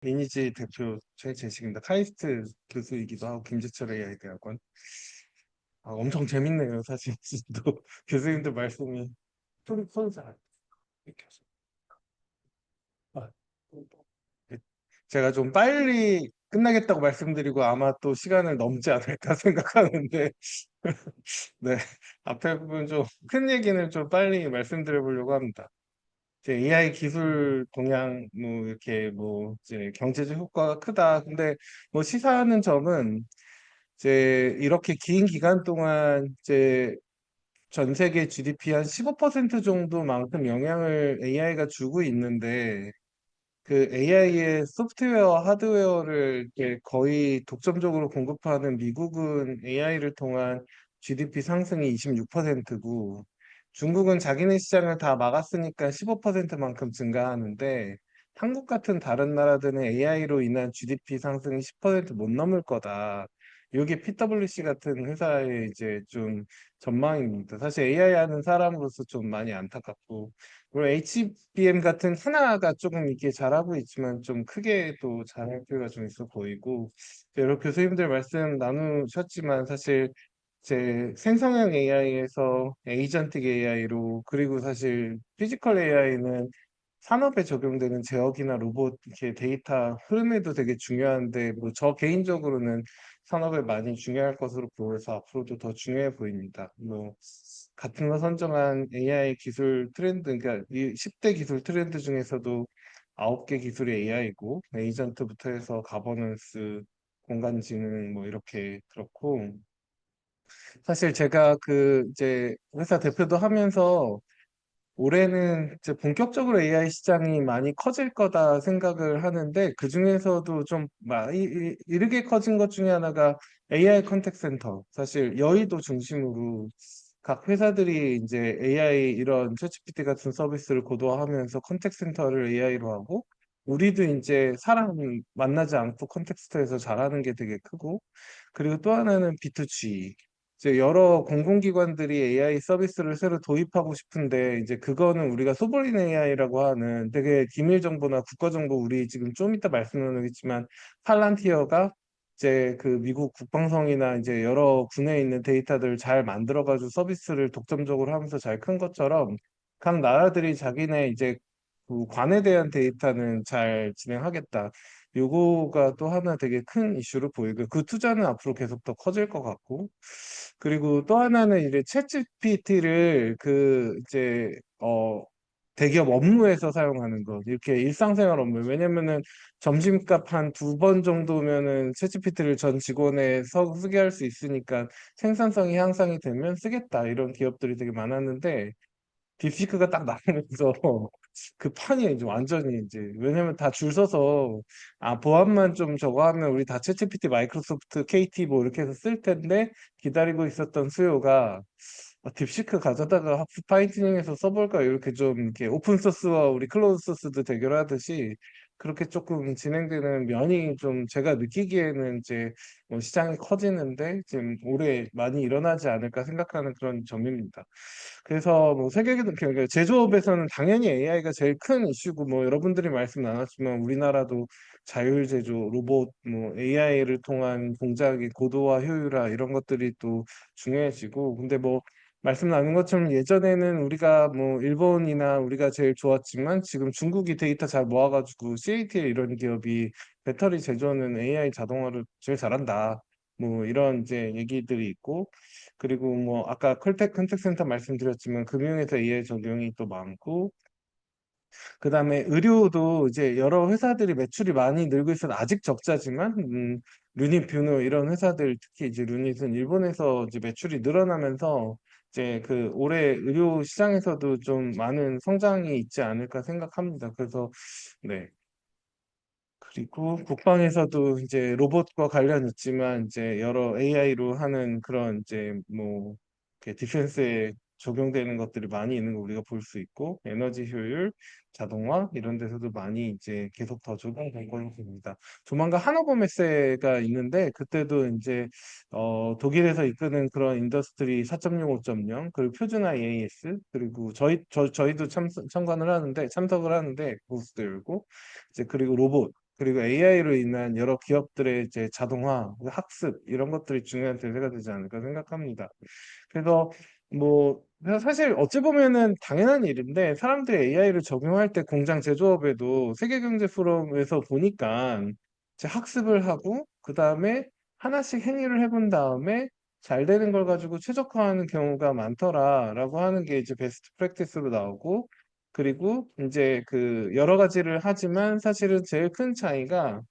리니지 대표 최재식입니다. 카이스트 교수이기도 하고 김재철 AI 대학원. 엄청 재밌네요. 사실 또 교수님들 말씀이 손잘 익혀서. 아, 네. 제가 좀 빨리 끝나겠다고 말씀드리고 아마 또 시간을 넘지 않을까 생각하는데 네, 앞에 부분 좀 큰 얘기는 좀 빨리 말씀드려 보려고 합니다. 이제 AI 기술 동향 뭐 이렇게 뭐 이제 경제적 효과가 크다. 근데 뭐 시사하는 점은 이제 이렇게 긴 기간 동안 이제 전 세계 GDP 한 15% 정도만큼 영향을 AI가 주고 있는데 그 AI의 소프트웨어, 하드웨어를 이렇게 거의 독점적으로 공급하는 미국은 AI를 통한 GDP 상승이 26%고 중국은 자기네 시장을 다 막았으니까 15%만큼 증가하는데 한국 같은 다른 나라들은 AI로 인한 GDP 상승이 10%못 넘을 거다. 이게 PwC 같은 회사의 이제 좀 전망입니다. 사실 AI 하는 사람으로서 좀 많이 안타깝고 물론 HBM 같은 하나가 조금 이렇게 잘하고 있지만 좀 크게 또 잘할 필요가 좀 있어 보이고 여러 교수님들 말씀 나누셨지만 사실 제 생성형 AI에서 에이전틱 AI로 그리고 사실 피지컬 AI는 산업에 적용되는 제어기나 로봇 이렇게 데이터 흐름에도 되게 중요한데 뭐 저 개인적으로는 산업에 많이 중요할 것으로 보여서 앞으로도 더 중요해 보입니다. 뭐 같은 거 선정한 AI 기술 트렌드 그러니까 이 10대 기술 트렌드 중에서도 9개 기술이 AI고 에이전트부터 해서 가버넌스 공간지능 뭐 이렇게 그렇고 사실 제가 그 이제 회사 대표도 하면서 올해는 이제 본격적으로 AI 시장이 많이 커질 거다 생각을 하는데 그 중에서도 좀 많이 이르게 커진 것 중에 하나가 AI 컨택 센터. 사실 여의도 중심으로 각 회사들이 이제 AI 이런 챗GPT 같은 서비스를 고도화하면서 컨택 센터를 AI로 하고 우리도 이제 사람 만나지 않고 컨텍스트에서 잘하는 게 되게 크고 그리고 또 하나는 B2G. 이제 여러 공공기관들이 AI 서비스를 새로 도입하고 싶은데 이제 그거는 우리가 소버린 AI라고 하는 되게 기밀 정보나 국가 정보 우리 지금 좀 이따 말씀 나누겠지만 팔란티어가 이제 그 미국 국방성이나 이제 여러 군에 있는 데이터들을 잘 만들어가지고 서비스를 독점적으로 하면서 잘 큰 것처럼 각 나라들이 자기네 이제 그 관에 대한 데이터는 잘 진행하겠다. 요거가 또 하나 되게 큰 이슈로 보이고 그 투자는 앞으로 계속 더 커질 것 같고 그리고 또 하나는 이제 챗GPT를 그 이제 대기업 업무에서 사용하는 것 이렇게 일상생활 업무 왜냐면은 점심값 한 두 번 정도면은 챗GPT를 전 직원에 쓰게 할 수 있으니까 생산성이 향상이 되면 쓰겠다 이런 기업들이 되게 많았는데 딥시크가 딱 나오면서 그 판이 이제 완전히 이제 왜냐면 다 줄 서서 보안만 좀 저거 하면 우리 다 챗GPT 마이크로소프트 KT 뭐 이렇게 해서 쓸 텐데 기다리고 있었던 수요가 딥시크 가져다가 파이팅해서 써볼까 이렇게 좀 이렇게 오픈 소스와 우리 클로즈 소스도 대결하듯이 그렇게 조금 진행되는 면이 좀 제가 느끼기에는 이제 뭐 시장이 커지는데 지금 올해 많이 일어나지 않을까 생각하는 그런 점입니다. 그래서 뭐 세계적인 그러니까 제조업에서는 당연히 AI가 제일 큰 이슈고 뭐 여러분들이 말씀 나눴지만 우리나라도 자율 제조, 로봇, 뭐 AI를 통한 공작의 고도화, 효율화 이런 것들이 또 중요해지고 근데 뭐 말씀 나눈 것처럼 예전에는 우리가 뭐 일본이나 우리가 제일 좋았지만 지금 중국이 데이터 잘 모아가지고 CATL 이런 기업이 배터리 제조는 AI 자동화를 제일 잘한다. 뭐 이런 이제 얘기들이 있고 그리고 뭐 아까 컨택센터 말씀드렸지만 금융에서 AI 적용이 또 많고 그다음에 의료도 이제 여러 회사들이 매출이 많이 늘고 있어서 아직 적자지만 루닛 뷰노 이런 회사들 특히 이제 루닛은 일본에서 이제 매출이 늘어나면서 이제 그 올해 의료 시장에서도 좀 많은 성장이 있지 않을까 생각합니다. 그래서 네. 그리고 국방에서도 이제 로봇과 관련 있지만 이제 여러 AI로 하는 그런 이제 뭐 이렇게 디펜스에 적용되는 것들이 많이 있는 거 우리가 볼 수 있고 에너지 효율, 자동화 이런 데서도 많이 이제 계속 더 적용될 걸로 봅니다. 조만간 하노버 메세가 있는데 그때도 이제 독일에서 이끄는 그런 인더스트리 4.0, 5.0 그리고 표준화 EAS 그리고 저희도 참관을 하는데 참석을 하는데 부스도 열고 이제 그리고 로봇 그리고 AI로 인한 여러 기업들의 이제 자동화, 학습 이런 것들이 중요한 대세가 되지 않을까 생각합니다. 그래서 뭐 그래서 사실 어찌 보면은 당연한 일인데 사람들이 AI를 적용할 때 공장 제조업에도 세계경제 포럼에서 보니까 이제 학습을 하고 그 다음에 하나씩 행위를 해본 다음에 잘 되는 걸 가지고 최적화하는 경우가 많더라라고 하는 게 이제 베스트 프랙티스로 나오고 그리고 이제 그 여러 가지를 하지만 사실은 제일 큰 차이가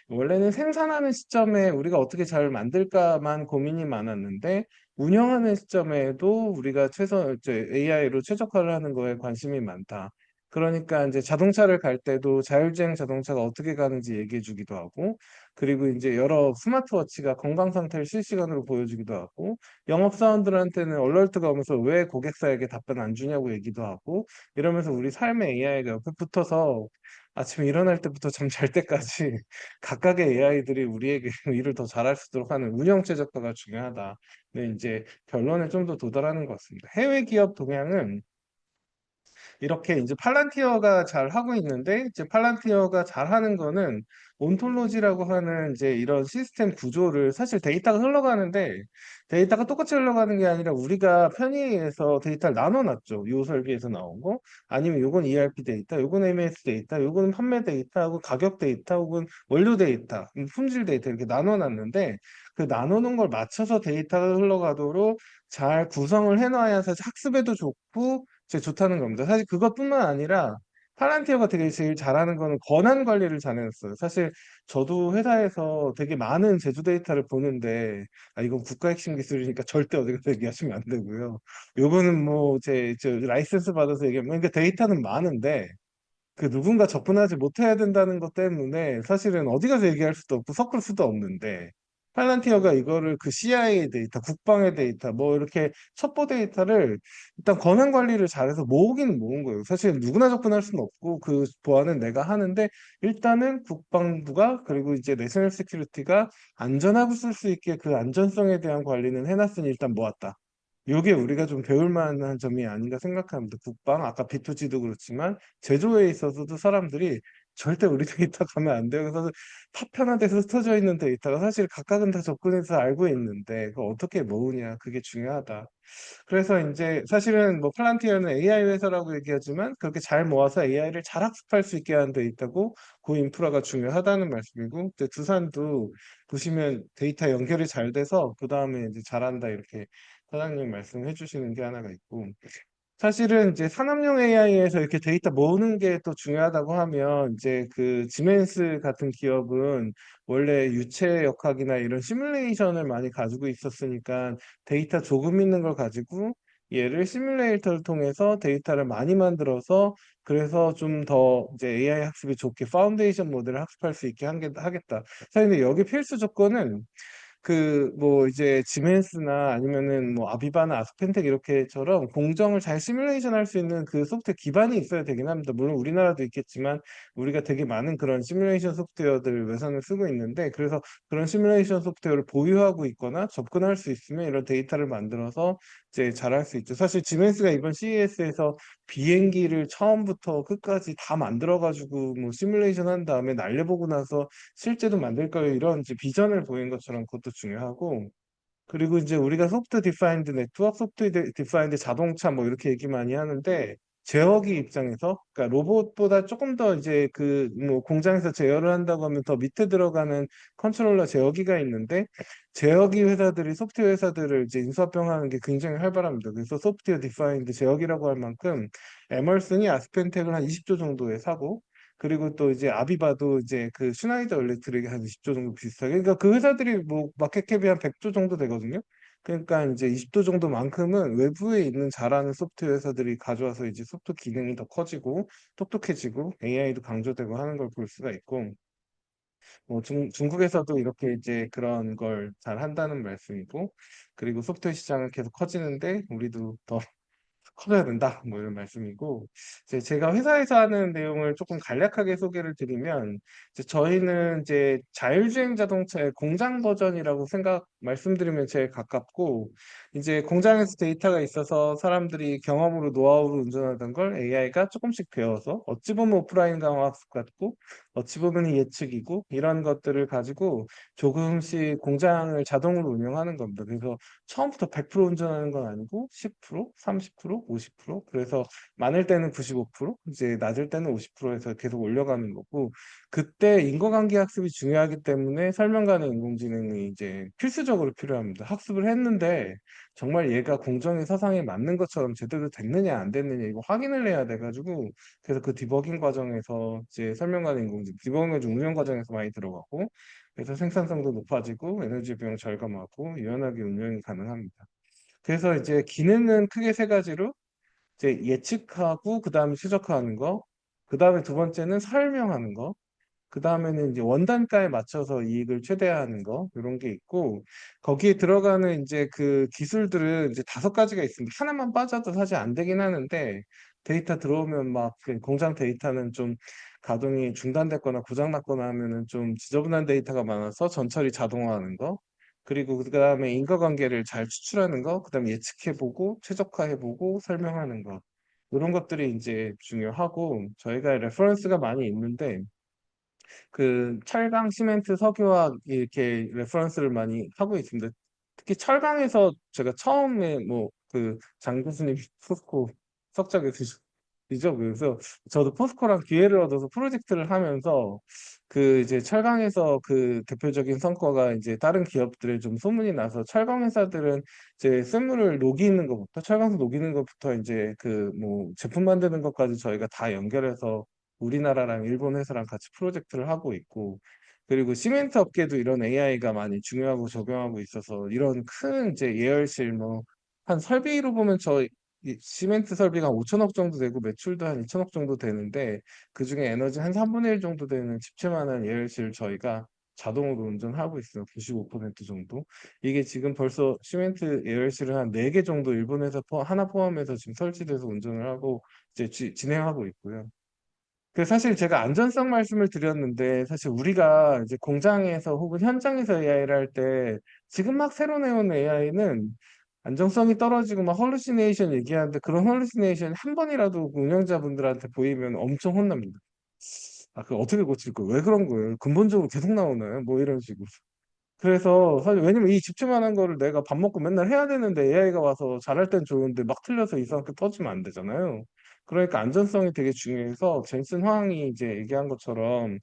원래는 생산하는 시점에 우리가 어떻게 잘 만들까만 고민이 많았는데 운영하는 시점에도 우리가 이제 AI로 최적화를 하는 거에 관심이 많다. 그러니까 이제 자동차를 갈 때도 자율주행 자동차가 어떻게 가는지 얘기해 주기도 하고, 그리고 이제 여러 스마트워치가 건강 상태를 실시간으로 보여주기도 하고, 영업사원들한테는 얼러트가 오면서 왜 고객사에게 답변 안 주냐고 얘기도 하고, 이러면서 우리 삶의 AI가 옆에 붙어서 아침에 일어날 때부터 잠 잘 때까지 각각의 AI들이 우리에게 일을 더 잘할 수 있도록 하는 운영 최적화가 중요하다. 네, 이제 결론에 좀 더 도달하는 것 같습니다. 해외 기업 동향은 이렇게 이제 팔란티어가 잘 하고 있는데 이제 팔란티어가 잘 하는 거는 온톨로지라고 하는 이제 이런 시스템 구조를 사실 데이터가 흘러가는데 데이터가 똑같이 흘러가는 게 아니라 우리가 편의에서 데이터를 나눠놨죠. 요 설계에서 나온 거 아니면 요건 ERP 데이터, 요건 MES 데이터, 요거는 판매 데이터 하고 가격 데이터 혹은 원료 데이터, 품질 데이터 이렇게 나눠놨는데 그 나누는 걸 맞춰서 데이터가 흘러가도록 잘 구성을 해놔야 사실 학습에도 좋고 진짜 좋다는 겁니다. 사실 그것뿐만 아니라 팔란티어가 되게 제일 잘하는 거는 권한 관리를 잘해놨어요. 사실 저도 회사에서 되게 많은 제조 데이터를 보는데 아 이건 국가 핵심 기술이니까 절대 어디가서 얘기하시면 안 되고요. 요거는 뭐 저 라이센스 받아서 얘기하면 그러니까 데이터는 많은데 그 누군가 접근하지 못해야 된다는 것 때문에 사실은 어디 가서 얘기할 수도 없고 섞을 수도 없는데 팔란티어가 이거를 그 CIA 데이터, 국방의 데이터, 뭐 이렇게 첩보 데이터를 일단 권한 관리를 잘해서 모으기는 모은 거예요. 사실 누구나 접근할 수는 없고 그 보안은 내가 하는데 일단은 국방부가 그리고 이제 내셔널 시큐리티가 안전하고 쓸 수 있게 그 안전성에 대한 관리는 해놨으니 일단 모았다. 이게 우리가 좀 배울 만한 점이 아닌가 생각합니다. 국방, 아까 B2G도 그렇지만 제조에 있어서도 사람들이 절대 우리 데이터 가면 안 돼요. 그래서 파편화 돼서 흩어져 있는 데이터가 사실 각각은 다 접근해서 알고 있는데 그걸 어떻게 모으냐 그게 중요하다. 그래서 이제 사실은 뭐 플란티어는 AI 회사라고 얘기하지만 그렇게 잘 모아서 AI를 잘 학습할 수 있게 하는 데 있다고 그 인프라가 중요하다는 말씀이고 이제 두산도 보시면 데이터 연결이 잘 돼서 그 다음에 이제 잘한다 이렇게 사장님 말씀해 주시는 게 하나가 있고 사실은 이제 산업용 AI에서 이렇게 데이터 모으는 게 또 중요하다고 하면 이제 그 지멘스 같은 기업은 원래 유체 역학이나 이런 시뮬레이션을 많이 가지고 있었으니까 데이터 조금 있는 걸 가지고 얘를 시뮬레이터를 통해서 데이터를 많이 만들어서 그래서 좀 더 이제 AI 학습이 좋게 파운데이션 모델을 학습할 수 있게 하겠다. 사실 근데 여기 필수 조건은 그 뭐 이제 지멘스나 아니면은 뭐 아비바나 아스펜텍 이렇게처럼 공정을 잘 시뮬레이션 할 수 있는 그 소프트웨어 기반이 있어야 되긴 합니다. 물론 우리나라도 있겠지만 우리가 되게 많은 그런 시뮬레이션 소프트웨어들 외선을 쓰고 있는데 그래서 그런 시뮬레이션 소프트웨어를 보유하고 있거나 접근할 수 있으면 이런 데이터를 만들어서 이제 잘할 수 있죠. 사실 지멘스가 이번 CES에서 비행기를 처음부터 끝까지 다 만들어가지고 뭐 시뮬레이션 한 다음에 날려보고 나서 실제로 만들 거예요. 이런 이제 비전을 보인 것처럼 그것도 중요하고 그리고 이제 우리가 소프트 디파인드 네트워크, 소프트 디파인드 자동차 뭐 이렇게 얘기 많이 하는데 제어기 입장에서 그러니까 로봇보다 조금 더 이제 그 뭐 공장에서 제어를 한다고 하면 더 밑에 들어가는 컨트롤러 제어기가 있는데 제어기 회사들이 소프트웨어 회사들을 이제 인수합병하는 게 굉장히 활발합니다. 그래서 소프트웨어 디파인드 제어기라고 할 만큼 에머슨이 아스펜텍을 한 20조 정도에 사고 그리고 또 이제 아비바도 이제 그 슈나이더 일렉트릭이 한 20조 정도 비슷하게 그러니까 그 회사들이 뭐 마켓캡이 한 100조 정도 되거든요. 그러니까 이제 20조 정도만큼은 외부에 있는 잘하는 소프트웨어 회사들이 가져와서 이제 소프트 기능이 더 커지고 똑똑해지고 AI도 강조되고 하는 걸 볼 수가 있고 뭐 중국에서도 이렇게 이제 그런 걸 잘 한다는 말씀이고 그리고 소프트웨어 시장은 계속 커지는데 우리도 더 커져야 된다. 뭐 이런 말씀이고 이제 제가 회사에서 하는 내용을 조금 간략하게 소개를 드리면 이제 저희는 이제 자율주행 자동차의 공장 버전이라고 말씀드리면 제일 가깝고 이제 공장에서 데이터가 있어서 사람들이 경험으로 노하우로 운전하던 걸 AI가 조금씩 배워서 어찌 보면 오프라인 강화 학습 같고 어찌 보면 예측이고 이런 것들을 가지고 조금씩 공장을 자동으로 운영하는 겁니다. 그래서 처음부터 100% 운전하는 건 아니고 10%, 30%, 50%. 그래서 많을 때는 95%, 이제 낮을 때는 50%에서 계속 올려가는 거고 그때 인과관계 학습이 중요하기 때문에 설명 가능 인공지능이 이제 필수적으로 필요합니다. 학습을 했는데 정말 얘가 공정의 서상에 맞는 것처럼 제대로 됐느냐 안 됐느냐 이거 확인을 해야 돼가지고 그래서 그 디버깅 과정에서 이제 설명 가능 인공지능 디버깅 중 운영 과정에서 많이 들어가고 그래서 생산성도 높아지고 에너지 비용 절감하고 유연하게 운영이 가능합니다. 그래서 이제 기능은 크게 세 가지로 이제 예측하고 그다음에 최적화하는 거, 그다음에 두 번째는 설명하는 거, 그 다음에는 이제 원단가에 맞춰서 이익을 최대화하는 거 이런 게 있고 거기에 들어가는 이제 그 기술들은 이제 5가지가 있습니다. 하나만 빠져도 사실 안 되긴 하는데 데이터 들어오면 막 그 공장 데이터는 좀 가동이 중단됐거나 고장났거나 하면은 좀 지저분한 데이터가 많아서 전처리 자동화하는 거 그리고 그다음에 인과관계를 잘 추출하는 거 그다음에 예측해보고 최적화해보고 설명하는 거 이런 것들이 이제 중요하고 저희가 레퍼런스가 많이 있는데 그 철강, 시멘트, 석유화학 이렇게 레퍼런스를 많이 하고 있습니다. 특히 철강에서 제가 처음에 뭐 그 장 교수님 포스코 석좌 교수이죠. 그래서 저도 포스코랑 기회를 얻어서 프로젝트를 하면서 그 이제 철강에서 그 대표적인 성과가 이제 다른 기업들에 좀 소문이 나서 철강 회사들은 이제 쇳물을 녹이는 것부터 철강에서 녹이는 것부터 이제 그 뭐 제품 만드는 것까지 저희가 다 연결해서 우리나라랑 일본 회사랑 같이 프로젝트를 하고 있고 그리고 시멘트 업계도 이런 AI가 많이 중요하고 적용하고 있어서 이런 큰 이제 예열실 뭐 한 설비로 보면 이 시멘트 설비가 한 5천억 정도 되고 매출도 한 2천억 정도 되는데 그중에 에너지 한 3분의 1 정도 되는 집채만한 예열실 저희가 자동으로 운전하고 있어요. 95% 정도. 이게 지금 벌써 시멘트 예열실을 한 4개 정도 일본에서 하나 포함해서 지금 설치돼서 운전을 하고 이제 진행하고 있고요. 그 사실 제가 안전성 말씀을 드렸는데 사실 우리가 이제 공장에서 혹은 현장에서 AI를 할 때 지금 막 새로 내온 AI는 안정성이 떨어지고 막 헐루시네이션 얘기하는데 그런 헐루시네이션 한 번이라도 그 운영자분들한테 보이면 엄청 혼납니다. 아, 그 어떻게 고칠 거예요? 왜 그런 거예요? 근본적으로 계속 나오나요? 뭐 이런 식으로. 그래서 사실 왜냐면 이 집중하는 거를 내가 밥 먹고 맨날 해야 되는데 AI가 와서 잘할 땐 좋은데 막 틀려서 이상하게 터지면 안 되잖아요. 그러니까 안전성이 되게 중요해서 젠슨 황이 이제 얘기한 것처럼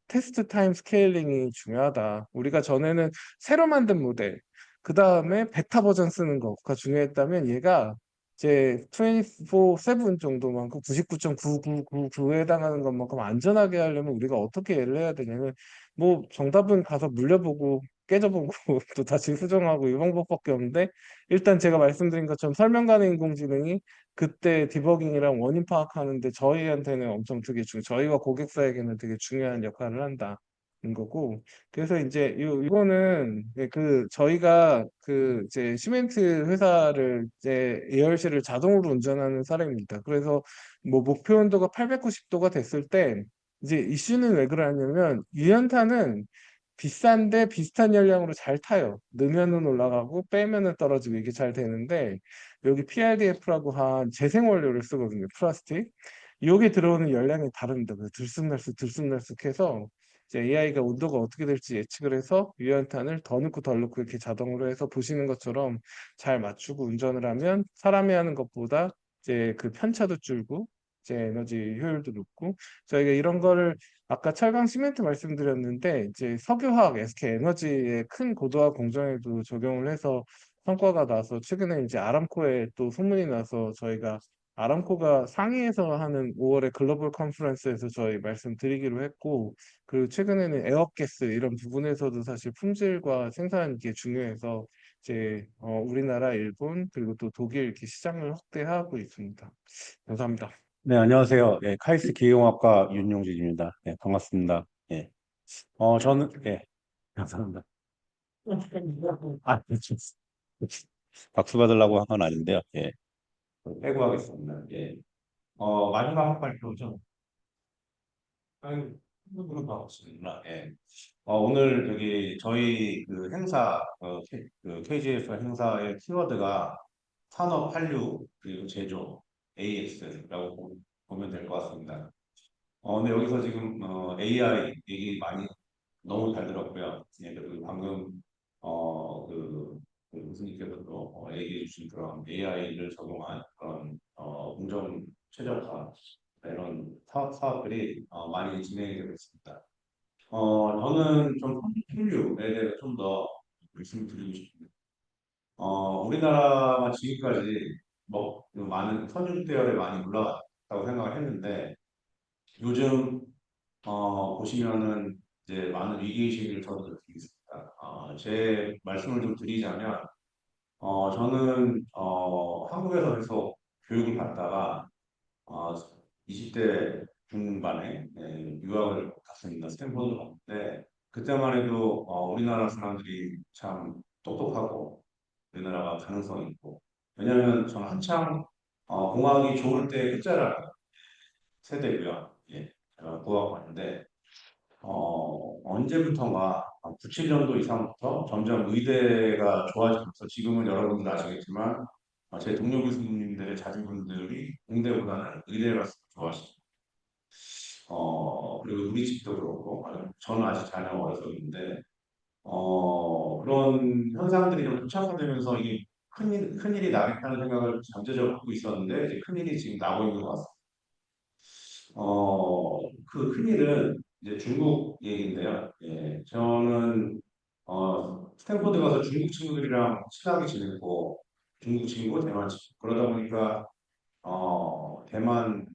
테스트 타임 스케일링이 중요하다. 우리가 전에는 새로 만든 모델, 그 다음에 베타 버전 쓰는 거가 중요했다면 얘가 이제 24/7 정도만큼 99.9999에 해당하는 것만큼 안전하게 하려면 우리가 어떻게 얘를 해야 되냐면 뭐 정답은 가서 물려보고 깨져보고 또 다시 수정하고 이 방법밖에 없는데 일단 제가 말씀드린 것처럼 설명 가능 인공지능이 그때 디버깅이랑 원인 파악하는데 저희한테는 엄청 되게 저희와 고객사에게는 되게 중요한 역할을 한다는 거고 그래서 이제 이거는 그 저희가 그 이제 시멘트 회사를 이제 예열실을 자동으로 운전하는 사례입니다. 그래서 뭐 목표 온도가 890도가 됐을 때 이제 이슈는 왜 그러냐면 유연탄은 비싼데 비슷한 열량으로 잘 타요. 넣으면은 올라가고 빼면은 떨어지고 이게 잘 되는데 여기 PRDF라고 한 재생원료를 쓰거든요. 플라스틱. 여기 들어오는 열량이 다릅니다. 그래서 들쑥날쑥해서 이제 AI가 온도가 어떻게 될지 예측을 해서 유연탄을 더 넣고 덜 넣고 이렇게 자동으로 해서 보시는 것처럼 잘 맞추고 운전을 하면 사람이 하는 것보다 이제 그 편차도 줄고 이제 에너지 효율도 높고 저희가 이런 거를 아까 철강 시멘트 말씀드렸는데 이제 석유화학 SK 에너지의 큰 고도화 공정에도 적용을 해서 성과가 나서 최근에 이제 아람코에 또 소문이 나서 저희가 아람코가 상해에서 하는 5월에 글로벌 컨퍼런스에서 저희 말씀드리기로 했고 그리고 최근에는 에어가스 이런 부분에서도 사실 품질과 생산이 중요해서 이제 우리나라, 일본 그리고 또 독일 이렇게 시장을 확대하고 있습니다. 감사합니다. 네, 안녕하세요. 예, 카이스트 기계공학과 윤용진입니다. 예, 반갑습니다. 예. 저는, 예, 감사합니다. 아, 박수 받으려고 한 건 아닌데요. 예, 빼고 하겠습니다. 예. 마지막 발표죠. 아니, 그런 거 없습니다. 예. 오늘 여기 저희 그 행사, 그 KGF 행사의 키워드가 산업 한류 그리고 제조 AX라고 보면 될 것 같습니다. 근데 여기서 지금 AI 얘기 많이 너무 잘 들었고요. 예, 그리고 방금 그 교수님께서도 얘기해 주신 그런 AI를 적용한 그런 공정 최적화 이런 사업들이 많이 진행이 되고 있습니다. 저는 좀 한류에 대해서 좀 더 말씀드리고 싶습니다. 우리나라가 지금까지 뭐 많은 선진 대열에 많이 올라갔다고 생각을 했는데 요즘 보시면은 이제 많은 위기의식을 저도 느끼고 있습니다. 제 말씀을 좀 드리자면, 저는 한국에서 계속 교육을 받다가 20대 중반에 유학을 갔습니다. 스탠퍼드 갔는데 그때만 해도 우리나라 사람들이 참 똑똑하고 우리나라가 가능성이 있고 왜냐하면 저는 한창 공학이 좋을 때 끝자락 세대고요. 예, 제가 고학 왔는데 언제부턴가 97년도 이상부터 점점 의대가 좋아지면서 지금은 여러분들 아시겠지만 제 동료 교수님들의 자제분들이 공대보다는 의대를 갔으면 좋아하시죠. 그리고 우리 집도 그렇고 저는 아직 자녀가 어려서 그런데 그런 현상들이 좀 도착화되면서 이게 큰일이 나겠다는 생각을 잠재적으로 갖고 있었는데 이제 큰일이 지금 나고 있는 것 같습니다. 그 큰일은 이제 중국 얘기인데요. 예, 저는 스탠포드 가서 중국 친구들이랑 친하게 지냈고 중국 친구, 대만 친구 그러다 보니까 대만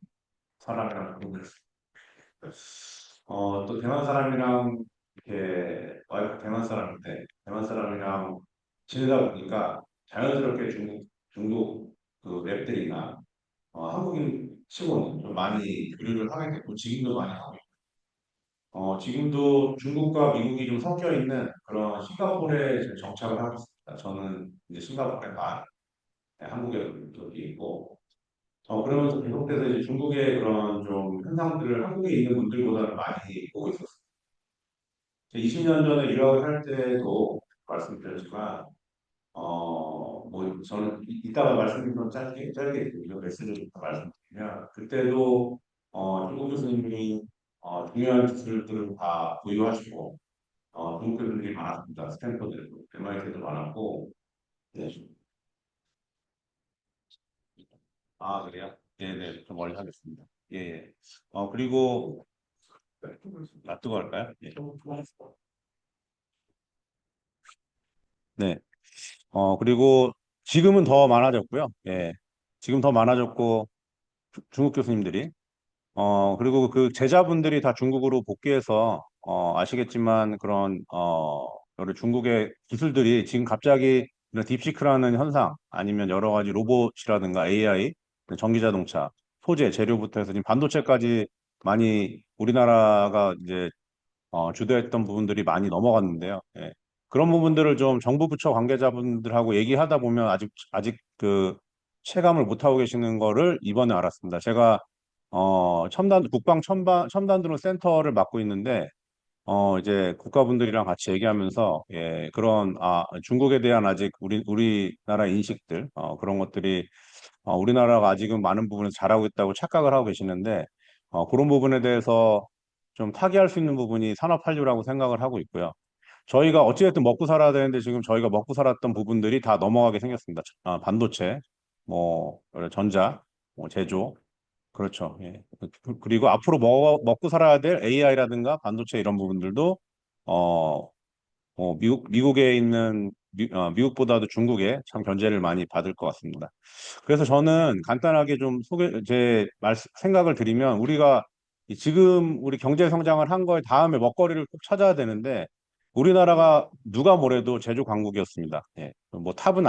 사람이랑 그런 또 대만 사람이랑 이렇게 와이프 대만 사람인데 대만 사람이랑 지내다 보니까 자연스럽게 중국 그 랩들이나 한국인 치고는 좀 많이 교류를 하게 됐고 지금도 많이 하고 있고 지금도 중국과 미국이 좀 섞여 있는 그런 싱가포르에 지금 정착을 하고 있습니다. 저는 이제 싱가포르에 반, 한국에 또 있고 그러면서 계속해서 이제 중국의 그런 좀 현상들을 한국에 있는 분들보다는 많이 보고 있었어요. 20년 전에 유학을 할 때도 말씀드렸지만 뭐 저는 이따가 말씀 좀 짧게 드리고 메시지를 말씀드리면 그때도 중국 교수님이 중요한 기술들을 다 보유하시고 중국 교수들이 많았습니다. 스탠퍼드도 MIT도 많았고 네. 아 그래요? 네네 좀 멀리 하겠습니다. 예. 예. 그리고 놔두고 할까요? 예. 네. 그리고 지금은 더 많아졌고요. 예. 지금 더 많아졌고 중국 교수님들이 그리고 그 제자분들이 다 중국으로 복귀해서, 아시겠지만 그런, 여러 중국의 기술들이 지금 갑자기 이런 딥시크라는 현상, 아니면 여러 가지 로봇이라든가 AI, 전기자동차, 소재, 재료부터 해서 지금 반도체까지 많이 우리나라가 이제 주도했던 부분들이 많이 넘어갔는데요. 예. 그런 부분들을 좀 정부 부처 관계자분들하고 얘기하다 보면 아직 그 체감을 못하고 계시는 거를 이번에 알았습니다. 제가 국방 첨단 드론 센터를 맡고 있는데 이제 국가분들이랑 같이 얘기하면서 그런 중국에 대한 아직 우리나라 인식들 그런 것들이 우리나라가 아직은 많은 부분에서 잘하고 있다고 착각을 하고 계시는데 그런 부분에 대해서 좀 타개할 수 있는 부분이 산업한류라고 생각을 하고 있고요. 저희가 어찌됐든 먹고 살아야 되는데 지금 저희가 먹고 살았던 부분들이 다 넘어가게 생겼습니다. 반도체, 뭐 전자, 뭐 제조, 그렇죠. 예. 그리고 앞으로 먹고 살아야 될 AI라든가 반도체 이런 부분들도 어, 미국에 있는 미국보다도 중국에 참 견제를 많이 받을 것 같습니다. 그래서 저는 간단하게 좀 생각을 드리면 우리가 지금 우리 경제 성장을 한 거에 다음에 먹거리를 꼭 찾아야 되는데 우리나라가 누가 뭐래도 제조 강국이었습니다. 예. 뭐 탑은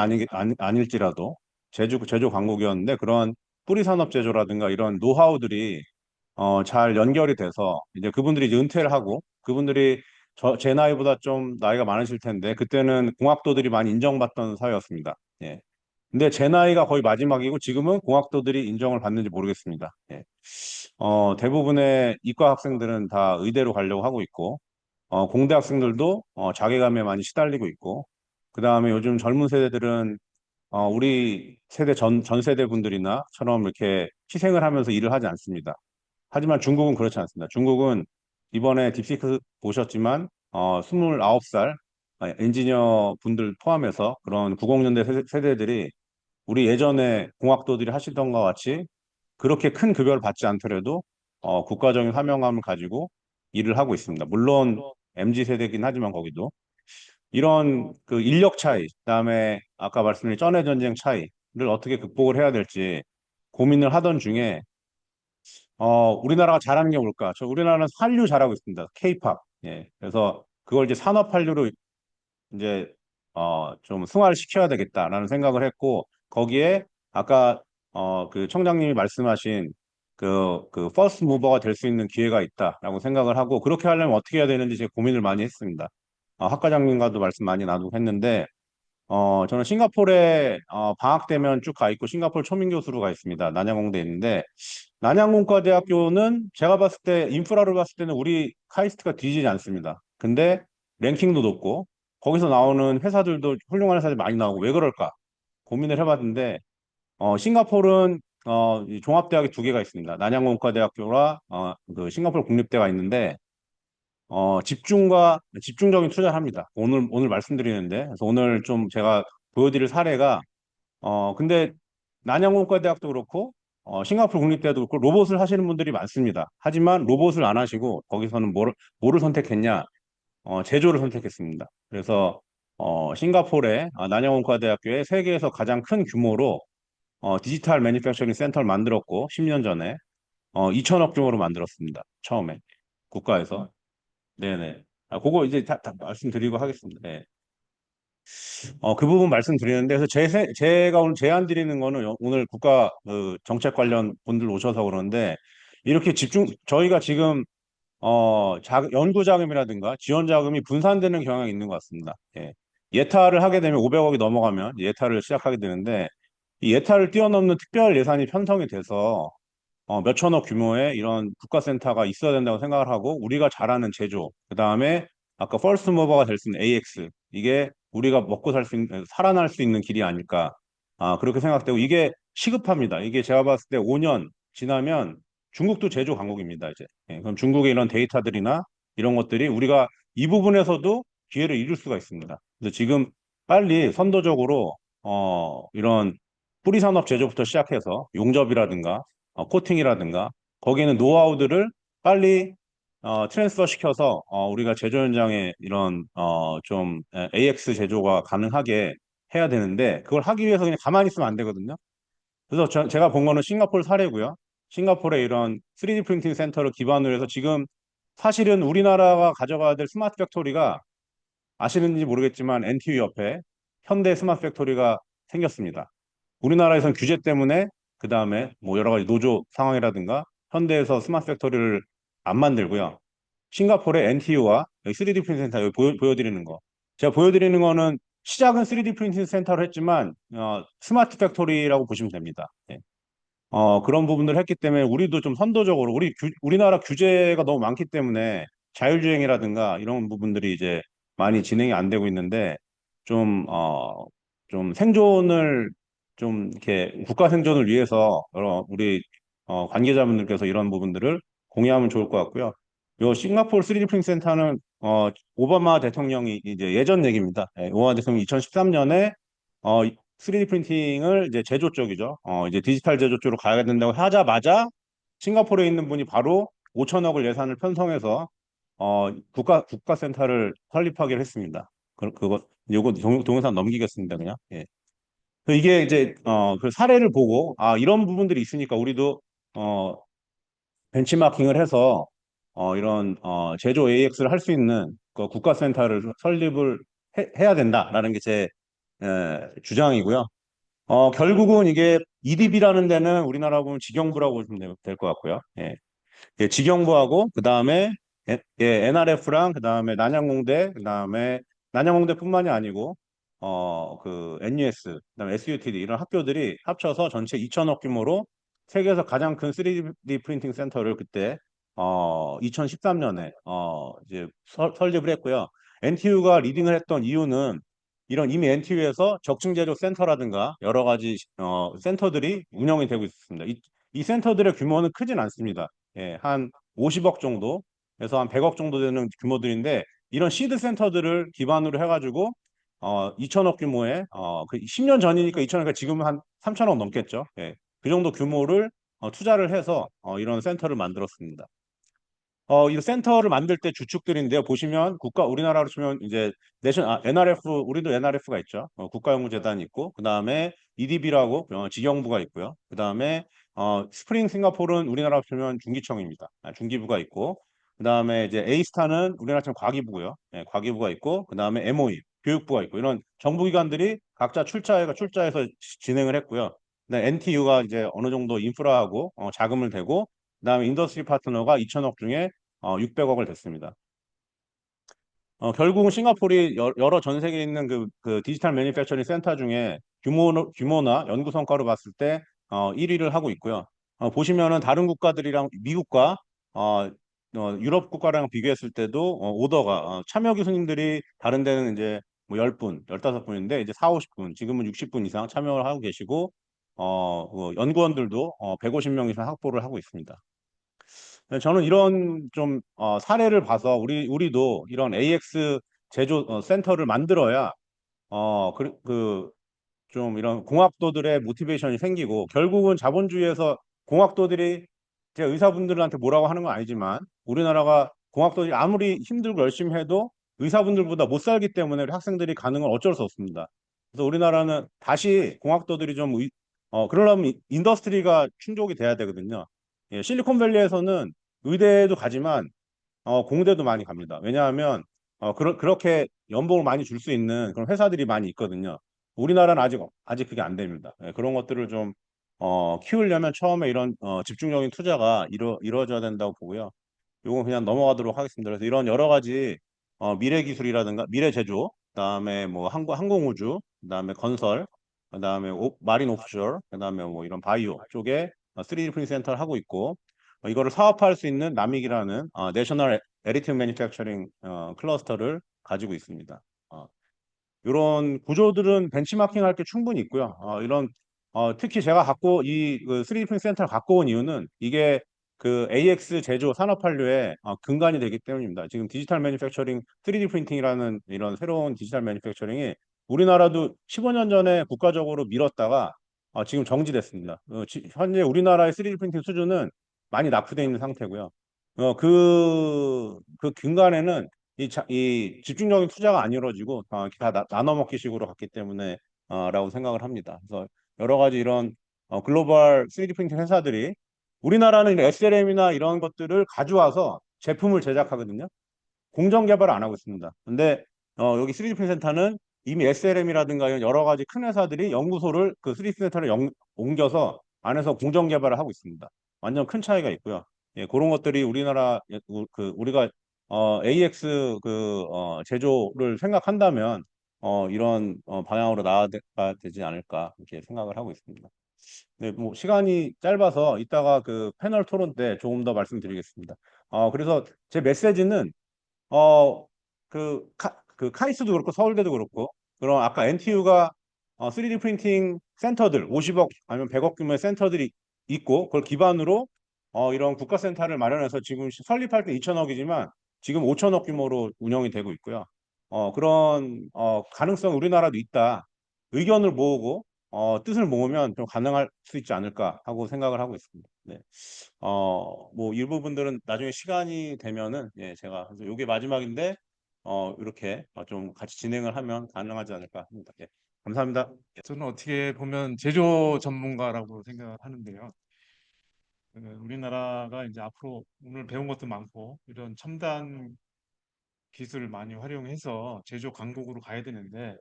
아닐지라도 제조 강국이었는데 그런 뿌리 산업 제조라든가 이런 노하우들이 잘 연결이 돼서 이제 그분들이 이제 은퇴를 하고 그분들이 제 나이보다 좀 나이가 많으실 텐데 그때는 공학도들이 많이 인정받던 사회였습니다. 예. 근데 제 나이가 거의 마지막이고 지금은 공학도들이 인정을 받는지 모르겠습니다. 예. 대부분의 이과 학생들은 다 의대로 가려고 하고 있고 공대 학생들도 자괴감에 많이 시달리고 있고 그다음에 요즘 젊은 세대들은 우리 전 세대 분들이나처럼 이렇게 희생을 하면서 일을 하지 않습니다. 하지만 중국은 그렇지 않습니다. 중국은 이번에 딥시크 보셨지만 29살 엔지니어 분들 포함해서 그런 90년대 세대들이 우리 예전에 공학도들이 하시던 것 같이 그렇게 큰 급여를 받지 않더라도 국가적인 사명감을 가지고 일을 하고 있습니다. 물론 MZ 세대긴 하지만 거기도 이런 그 인력 차이, 그다음에 아까 말씀드린 쩐의 전쟁 차이를 어떻게 극복을 해야 될지 고민을 하던 중에 우리나라가 잘하는 게 뭘까? 우리나라는 한류 잘하고 있습니다. K-팝. 예. 그래서 그걸 이제 산업 한류로 이제 좀 승화를 시켜야 되겠다라는 생각을 했고 거기에 아까 그 청장님이 말씀하신 그 퍼스트 무버가 될 수 있는 기회가 있다라고 생각을 하고 그렇게 하려면 어떻게 해야 되는지 제가 고민을 많이 했습니다. 학과장님과도 말씀 많이 나누고 했는데 저는 싱가포르에 방학 되면 쭉 가 있고 싱가포르 초민 교수로 가 있습니다. 난양공대에 있는데 난양공과대학교는 제가 봤을 때 인프라를 봤을 때는 우리 카이스트가 뒤지지 않습니다. 근데 랭킹도 높고 거기서 나오는 회사들도 훌륭한 회사들이 많이 나오고 왜 그럴까 고민을 해봤는데 싱가포르는 이 종합대학이 두 개가 있습니다. 난양공과대학교와 그 싱가포르 국립대가 있는데 집중적인 투자를 합니다. 오늘 말씀드리는데 그래서 오늘 좀 제가 보여드릴 사례가 근데 난양공과대학도 그렇고 싱가포르 국립대도 그렇고 로봇을 하시는 분들이 많습니다. 하지만 로봇을 안 하시고 거기서는 뭐를 선택했냐? 제조를 선택했습니다. 그래서 싱가포르의 난양공과대학교에 세계에서 가장 큰 규모로 디지털 매니팩처링 센터를 만들었고 10년 전에 2천억 규모로 만들었습니다. 처음에 국가에서. 네네. 그거 이제 다 말씀드리고 하겠습니다. 네. 그 부분 말씀드리는데, 그래서 제가 오늘 제안 드리는 거는 오늘 국가 그 정책 관련 분들 오셔서 그러는데, 이렇게 저희가 지금, 연구 자금이라든가 지원 자금이 분산되는 경향이 있는 것 같습니다. 예. 예타를 하게 되면 500억이 넘어가면 예타를 시작하게 되는데, 이 예타를 뛰어넘는 특별 예산이 편성이 돼서 몇 천억 규모의 이런 국가센터가 있어야 된다고 생각을 하고 우리가 잘하는 제조, 그다음에 아까 퍼스트 모버가 될 수 있는 AX 이게 우리가 먹고 살 수 있는 살아날 수 있는 길이 아닐까 그렇게 생각되고 이게 시급합니다. 이게 제가 봤을 때 5년 지나면 중국도 제조 강국입니다. 이제 그럼 중국의 이런 데이터들이나 이런 것들이 우리가 이 부분에서도 기회를 잃을 수가 있습니다. 그래서 지금 빨리 선도적으로 이런 뿌리 산업 제조부터 시작해서 용접이라든가 코팅이라든가 거기에는 노하우들을 빨리 트랜스퍼 시켜서 우리가 제조 현장에 이런 좀 AX 제조가 가능하게 해야 되는데 그걸 하기 위해서 그냥 가만히 있으면 안 되거든요. 그래서 제가 본 거는 싱가포르 사례고요. 싱가포르의 이런 3D 프린팅 센터를 기반으로 해서 지금 사실은 우리나라가 가져가야 될 스마트 팩토리가 아시는지 모르겠지만 NTU 옆에 현대 스마트 팩토리가 생겼습니다. 우리나라에선 규제 때문에 그 다음에 뭐 여러 가지 노조 상황이라든가 현대에서 스마트 팩토리를 안 만들고요. 싱가포르의 NTU와 3D 프린팅 센터 여기 보여드리는 거. 제가 보여드리는 거는 시작은 3D 프린팅 센터로 했지만 스마트 팩토리라고 보시면 됩니다. 예. 그런 부분들을 했기 때문에 우리도 좀 선도적으로 우리나라 규제가 너무 많기 때문에 자율주행이라든가 이런 부분들이 이제 많이 진행이 안 되고 있는데 좀 생존을 좀 이렇게 국가 생존을 위해서 여러 우리 관계자분들께서 이런 부분들을 공유하면 좋을 것 같고요. 요 싱가포르 3D 프린팅 센터는 오바마 대통령이 이제 예전 얘기입니다. 예, 오바마 대통령이 2013년에 3D 프린팅을 이제 제조 쪽이죠. 이제 디지털 제조 쪽으로 가야 된다고 하자마자 싱가포르에 있는 분이 바로 5천억을 예산을 편성해서 국가센터를 설립하기로 했습니다. 요거 동영상 넘기겠습니다, 그냥. 예. 이게 이제 그 사례를 보고 이런 부분들이 있으니까 우리도 어 벤치마킹을 해서 이런 제조 AX를 할 수 있는 그 국가센터를 설립을 해야 된다라는 게 제 주장이고요. 결국은 이게 EDB라는 데는 우리나라 보면 직영부라고 보시면 될 것 같고요. 예. 예, 직영부하고 그다음에 NRF랑 그다음에 난양공대 그다음에 난양공대뿐만이 아니고 그 NUS 그다음에 SUTD 이런 학교들이 합쳐서 전체 2천억 규모로 세계에서 가장 큰 3D 프린팅 센터를 그때 2013년에 이제 설립을 했고요. NTU가 리딩을 했던 이유는 이런 이미 NTU에서 적층 제조 센터라든가 여러 가지 센터들이 운영이 되고 있습니다. 이 센터들의 규모는 크진 않습니다. 예, 한 50억 정도에서 한 100억 정도 되는 규모들인데 이런 시드 센터들을 기반으로 해가지고 2천억 규모의 그 10년 전이니까 2천억, 지금은 한 3천억 넘겠죠. 예, 그 정도 규모를 투자를 해서 이런 센터를 만들었습니다. 이 센터를 만들 때 주축들인데요. 보시면 우리나라로 치면 이제 NRF, 우리도 NRF가 있죠. 국가연구재단이 있고, 그 다음에 EDB라고 직영부가 있고요. 그 다음에 스프링 싱가포르는 우리나라로 치면 중기청입니다. 중기부가 있고, 그 다음에 이제 A스타는 우리나라 치면 과기부고요. 예, 과기부가 있고, 그 다음에 MOE 교육부가 있고, 이런 정부기관들이 각자 출자해서 진행을 했고요. 그다음에 NTU가 이제 어느 정도 인프라하고 자금을 대고, 그다음에 인더스트리 파트너가 2천억 중에 600억을 댔습니다. 결국은 싱가포르이 여러 전 세계에 있는 그 디지털 매니팩처링 센터 중에 규모나 연구 성과로 봤을 때 1위를 하고 있고요. 보시면은 다른 국가들이랑 미국과 유럽 국가랑 비교했을 때도 오더가 참여 교수님들이 다른 데는 이제 뭐 10분, 15분인데 이제 4, 50분, 지금은 60분 이상 참여를 하고 계시고 연구원들도 150명 이상 확보를 하고 있습니다. 네, 저는 이런 좀 사례를 봐서 우리도 이런 AX 제조 센터를 만들어야 좀 이런 공학도들의 모티베이션이 생기고, 결국은 자본주의에서 공학도들이 제 의사분들한테 뭐라고 하는 건 아니지만 우리나라가 공학도들이 아무리 힘들고 열심히 해도 의사분들보다 못 살기 때문에 우리 학생들이 가는 건 어쩔 수 없습니다. 그래서 우리나라는 다시 공학도들이 그러려면 인더스트리가 충족이 돼야 되거든요. 예, 실리콘밸리에서는 의대도 가지만 공대도 많이 갑니다. 왜냐하면 그렇게 연봉을 많이 줄 수 있는 그런 회사들이 많이 있거든요. 우리나라는 아직 그게 안 됩니다. 예, 그런 것들을 좀 키우려면 처음에 이런 집중적인 투자가 이루어져야 된다고 보고요. 요건 그냥 넘어가도록 하겠습니다. 그래서 이런 여러 가지 미래 기술이라든가 미래 제조, 그다음에 뭐 항공우주, 그다음에 건설, 그다음에 마린 오프쇼어, 그다음에 뭐 이런 바이오 쪽에 3D 프린팅 센터를 하고 있고, 이거를 사업화할 수 있는 남익이라는 내셔널 에디티브 매니팩처링 클러스터를 가지고 있습니다. 이런 구조들은 benchmarking 할 게 충분히 있고요. 특히 제가 그 3D 프린팅 센터를 갖고 온 이유는 이게 그 AX 제조 산업 한류의 근간이 되기 때문입니다. 지금 디지털 매니팩처링 3D 프린팅이라는 이런 새로운 디지털 매니팩처링이 우리나라도 15년 전에 국가적으로 밀었다가 지금 정지됐습니다. 현재 우리나라의 3D 프린팅 수준은 많이 낙후되어 있는 상태고요. 그 근간에는 이 집중적인 투자가 안 이루어지고 다 나눠 먹기식으로 갔기 때문에 라고 생각을 합니다. 그래서 여러 가지 이런 글로벌 3D 프린팅 회사들이 우리나라는 SLM이나 이런 것들을 가져와서 제품을 제작하거든요. 공정 개발을 안 하고 있습니다. 근데 여기 3D 프린팅 센터는 이미 SLM이라든가 이런 여러 가지 큰 회사들이 연구소를 그 3D 프린팅 센터를 옮겨서 안에서 공정 개발을 하고 있습니다. 완전 큰 차이가 있고요. 예, 그런 것들이 우리가 AX 제조를 생각한다면 이런 방향으로 나아가야 되지 않을까 이렇게 생각을 하고 있습니다. 네, 뭐 시간이 짧아서 이따가 그 패널 토론 때 조금 더 말씀드리겠습니다. 그래서 제 메시지는 그 카이스트도 그렇고 서울대도 그렇고 그런 아까 NTU가 3D 프린팅 센터들 50억 아니면 100억 규모의 센터들이 있고, 그걸 기반으로 이런 국가센터를 마련해서 지금 설립할 때 2천억이지만 지금 5천억 규모로 운영이 되고 있고요. 그런 가능성 우리나라도 있다. 의견을 모으고 뜻을 모으면 좀 가능할 수 있지 않을까 하고 생각을 하고 있습니다. 네. 뭐 일부분들은 나중에 시간이 되면은 예, 제가 그래서 요게 마지막인데 이렇게 좀 같이 진행을 하면 가능하지 않을까 합니다. 예, 감사합니다. 저는 어떻게 보면 제조 전문가라고 생각하는데요. 우리나라가 이제 앞으로 오늘 배운 것도 많고 이런 첨단 기술을 많이 활용해서 제조 강국으로 가야 되는데,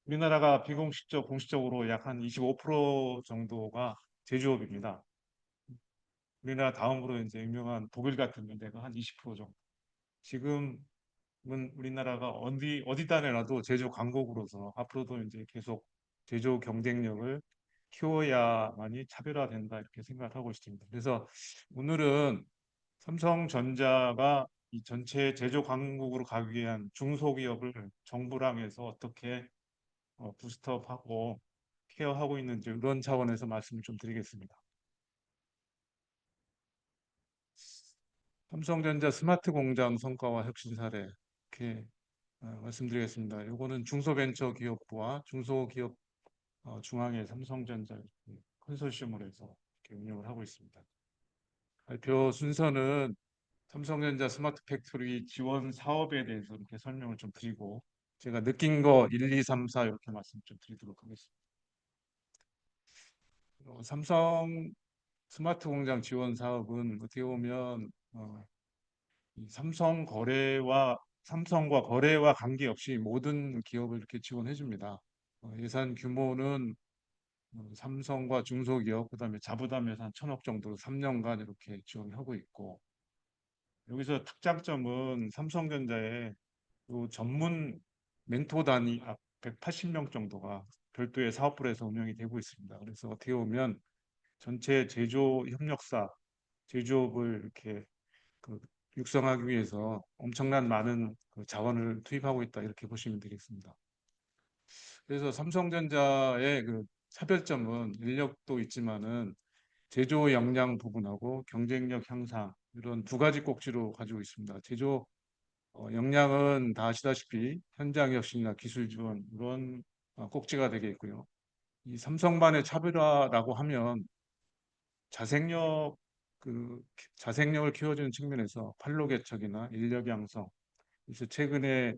우리나라가 공식적으로 약 한 25% 정도가 제조업입니다. 우리나라 다음으로 이제 유명한 독일 같은 데가 한 20% 정도. 지금은 우리나라가 어디다 내놔도 제조 강국으로서 앞으로도 이제 계속 제조 경쟁력을 키워야만이 차별화된다 이렇게 생각하고 있습니다. 그래서 오늘은 삼성전자가 이 전체 제조 강국으로 가기 위한 중소기업을 정부랑 해서 어떻게 부스트업하고 케어하고 있는지 이런 차원에서 말씀을 좀 드리겠습니다. 삼성전자 스마트 공장 성과와 혁신 사례 이렇게 말씀드리겠습니다. 요거는 중소벤처기업부와 중소기업 중앙회 삼성전자 컨소시엄으로 해서 이렇게 운영을 하고 있습니다. 발표 순서는 삼성전자 스마트 팩토리 지원 사업에 대해서 이렇게 설명을 좀 드리고 제가 느낀 거 1, 2, 3, 4 이렇게 말씀 좀 드리도록 하겠습니다. 삼성 스마트 공장 지원 사업은 어떻게 보면 이 삼성과 거래와 관계없이 모든 기업을 이렇게 지원해 줍니다. 예산 규모는 삼성과 중소기업 그다음에 자부담 예산 1,000억 정도로 3년간 이렇게 지원하고 있고 여기서 특장점은 삼성전자의 그 전문 멘토단이 180명 정도가 별도의 사업부에서 운영이 되고 있습니다. 그래서 어떻게 보면 전체 제조 협력사, 제조업을 이렇게 그 육성하기 위해서 엄청난 많은 그 자원을 투입하고 있다 이렇게 보시면 되겠습니다. 그래서 삼성전자의 그 차별점은 인력도 있지만은 제조 역량 부분하고 경쟁력 향상 이런 두 가지 꼭지로 가지고 있습니다. 제조 역량은 다 아시다시피 현장 혁신이나 기술 지원 이런 꼭지가 되겠고요. 이 삼성반의 차별화라고 하면 자생력 자생력을 키워주는 측면에서 판로 개척이나 인력 양성 그래서 최근에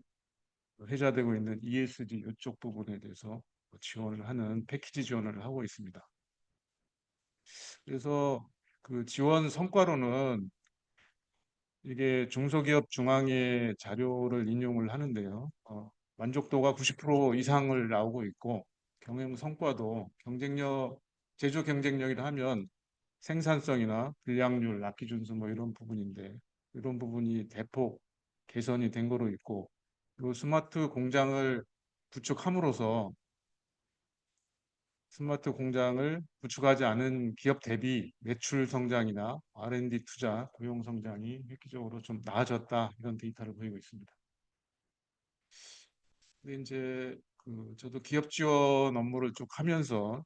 회자되고 있는 ESG 이쪽 부분에 대해서 지원을 하는 패키지 지원을 하고 있습니다. 그래서 그 지원 성과로는 이게 중소기업 중앙회 자료를 인용을 하는데요. 만족도가 90% 이상을 나오고 있고 경영 성과도 제조 경쟁력이라 하면 생산성이나 불량률, 납기 준수 뭐 이런 부분인데 이런 부분이 대폭 개선이 된 거로 있고 이 스마트 공장을 구축함으로써 스마트 공장을 구축하지 않은 기업 대비 매출 성장이나 R&D 투자, 고용 성장이 획기적으로 좀 나아졌다 이런 데이터를 보이고 있습니다. 근데 이제 저도 기업 지원 업무를 쭉 하면서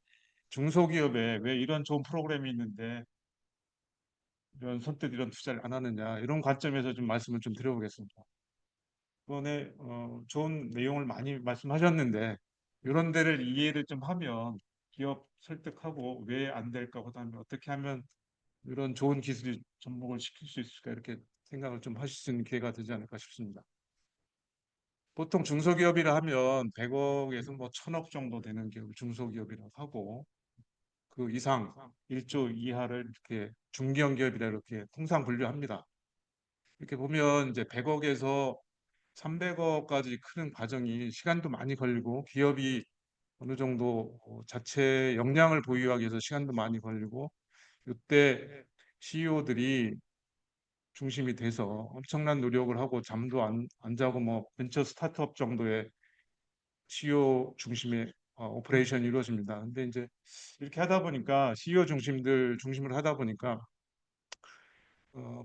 중소기업에 왜 이런 좋은 프로그램이 있는데 선뜻 이런 투자를 안 하느냐 이런 관점에서 좀 말씀을 좀 드려보겠습니다. 이번에 좋은 내용을 많이 말씀하셨는데 이런 데를 이해를 좀 하면 기업 설득하고 왜 안 될까 그다음에 어떻게 하면 이런 좋은 기술이 접목을 시킬 수 있을까 이렇게 생각을 좀 하실 수 있는 기회가 되지 않을까 싶습니다. 보통 중소기업이라 하면 100억에서 뭐 1,000억 정도 되는 기업을 중소기업이라고 하고 그 이상 1조 이하를 이렇게 중견기업이라 이렇게 통상 분류합니다. 이렇게 보면 이제 100억에서 300억까지 크는 과정이 시간도 많이 걸리고 기업이 어느 정도 자체 역량을 보유하기 위해서 시간도 많이 걸리고 이때 CEO들이 중심이 돼서 엄청난 노력을 하고 잠도 안 자고 뭐 벤처 스타트업 정도의 CEO 중심의 오퍼레이션이 이루어집니다. 근데 이제 이렇게 하다 보니까 CEO 중심으로 하다 보니까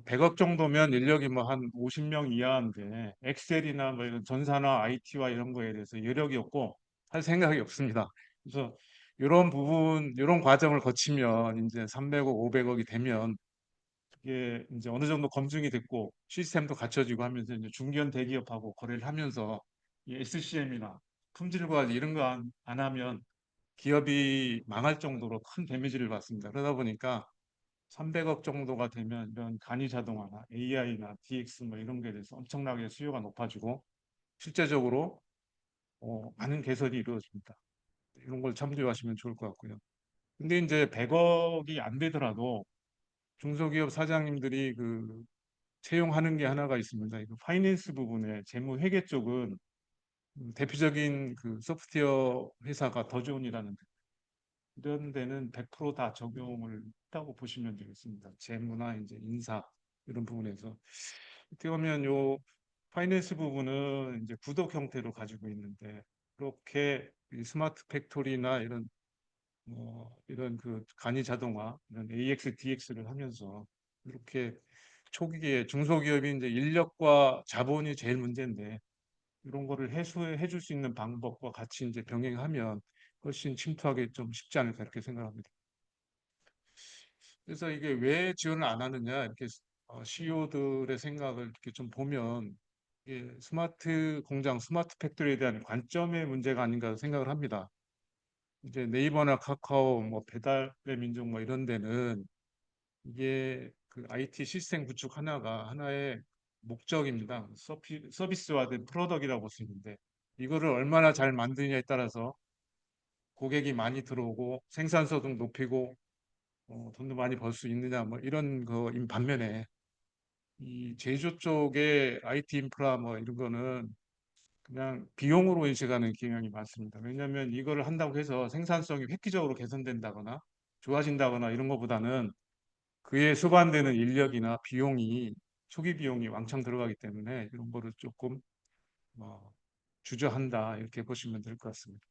100억 정도면 인력이 뭐 한 50명 이하인데 엑셀이나 뭐 이런 전산화 IT와 이런 거에 대해서 여력이 없고 할 생각이 없습니다. 그래서 이런 부분, 이런 과정을 거치면 이제 300억, 500억이 되면 이게 이제 어느 정도 검증이 됐고 시스템도 갖춰지고 하면서 이제 중견 대기업하고 거래를 하면서 이 SCM이나 품질 관리 이런 거 안 하면 기업이 망할 정도로 큰 데미지를 받습니다. 그러다 보니까 300억 정도가 되면 이런 간이 자동화나 AI나 DX 뭐 이런 거에 대해서 엄청나게 수요가 높아지고 실제적으로 많은 개선이 이루어집니다. 이런 걸 참조하시면 좋을 것 같고요. 근데 이제 100억이 안 되더라도 중소기업 사장님들이 채용하는 게 하나가 있습니다. 이거 파이낸스 부분에 재무 회계 쪽은 대표적인 소프트웨어 회사가 더존이라는 이런 데는 100%다 적용을 했다고 보시면 되겠습니다. 재무나 이제 인사 이런 부분에서 어떻게 보면 요 파이낸스 부분은 이제 구독 형태로 가지고 있는데 그렇게 이 스마트 팩토리나 이런 간이 자동화 이런 AX, DX를 하면서 이렇게 초기에 중소기업이 이제 인력과 자본이 제일 문제인데 이런 거를 해소해 줄 수 있는 방법과 같이 이제 병행하면 훨씬 침투하기 좀 쉽지 않을까 이렇게 생각합니다. 그래서 이게 왜 지원을 안 하느냐 이렇게 CEO들의 생각을 이렇게 좀 보면 이게 스마트 공장, 스마트 팩토리에 대한 관점의 문제가 아닌가 생각을 합니다. 이제 네이버나 카카오, 뭐 배달의 민족 뭐 이런 데는 이게 그 IT 시스템 구축 하나가 하나의 목적입니다. 서비스화된 프로덕이라고 볼 수 있는데 이거를 얼마나 잘 만드느냐에 따라서 고객이 많이 들어오고 생산성도 높이고 돈도 많이 벌 수 있느냐 뭐 이런 거인 반면에 이 제조 쪽의 IT 인프라 뭐 이런 거는 그냥 비용으로 인식하는 경향이 많습니다. 왜냐하면 이거를 한다고 해서 생산성이 획기적으로 개선된다거나 좋아진다거나 이런 것보다는 그에 수반되는 인력이나 비용이 초기 비용이 왕창 들어가기 때문에 이런 거를 조금 뭐 주저한다 이렇게 보시면 될 것 같습니다.